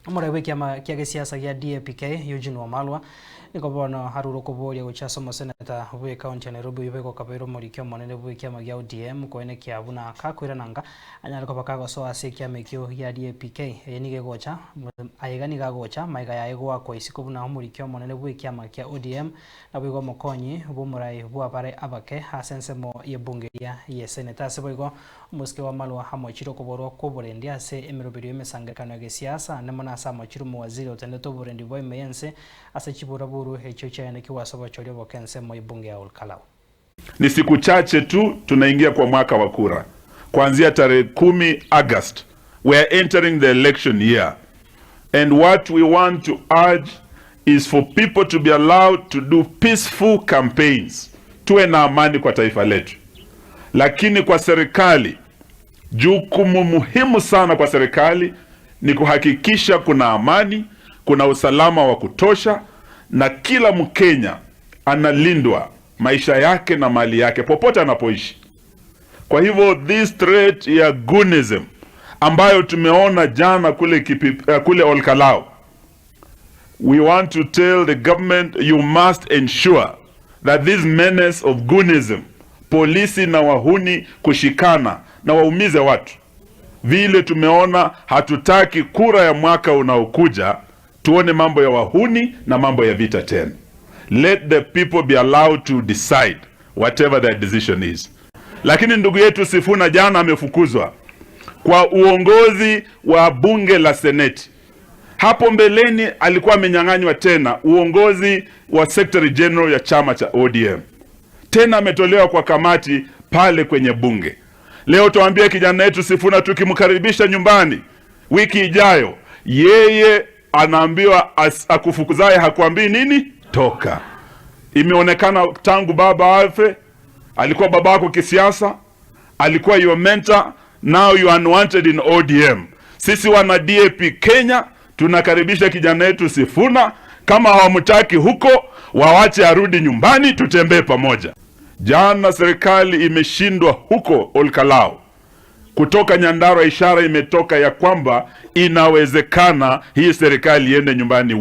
Omorebe kia gisiasa gia DAP-K Eugene Wamalwa niko bona haruro kuboria guchaso seneta bwe county ya Nairobi yubeko kabero morikyo monene bwe kia magia ODM koene kia buna kakwira nanga anyala ko bakago so ase kia mekyo ya DAP-K enige gocha ayegani gagocha maiga ya ego ako isiko buna morikyo monene bwe kia magia ODM na bwe mokonyi bumurai bwa bare abake hasensemo ye bungeria ye seneta seboigo muske wa malwa hamochiro kuborwa kuborendia se emirobiro emesangakano ya gisiasa nemona sama chiru mu waziri otendeto burendi boy meyense ase chibura buru hecho chaene kiwasoba chorio bokense mo bunge ya Olkalau. Ni siku chache tu tunaingia kwa mwaka wa kura. Kuanzia tarehe 10 August we are entering the election year, and what we want to urge is for people to be allowed to do peaceful campaigns. Tuwe na amani kwa taifa letu. Lakini kwa serikali, jukumu muhimu sana kwa serikali ni kuhakikisha kuna amani, kuna usalama wa kutosha, na kila Mkenya analindwa maisha yake na mali yake popote anapoishi. Kwa hivyo this threat ya goonism ambayo tumeona jana kule Olkalau, we want to tell the government you must ensure that this menace of goonism, polisi na wahuni kushikana na waumize watu. Vile tumeona, hatutaki kura ya mwaka unaokuja tuone mambo ya wahuni na mambo ya vita tena. Let the people be allowed to decide whatever their decision is. Lakini ndugu yetu Sifuna jana amefukuzwa kwa uongozi wa bunge la Seneti. Hapo mbeleni alikuwa amenyang'anywa tena uongozi wa Secretary General ya chama cha ODM. Tena ametolewa kwa kamati pale kwenye bunge. Leo tuambie kijana yetu Sifuna tukimkaribisha nyumbani wiki ijayo, yeye anaambiwa akufukuzaye hakuambii nini? Toka. Imeonekana tangu baba afe, alikuwa babako kisiasa, alikuwa your mentor, now you are unwanted in ODM. Sisi wana DAP Kenya tunakaribisha kijana yetu Sifuna, kama hawamtaki huko waache arudi nyumbani, tutembee pamoja. Jana serikali imeshindwa huko Olkalau. Kutoka Nyandarua ishara imetoka ya kwamba inawezekana hii serikali iende nyumbani.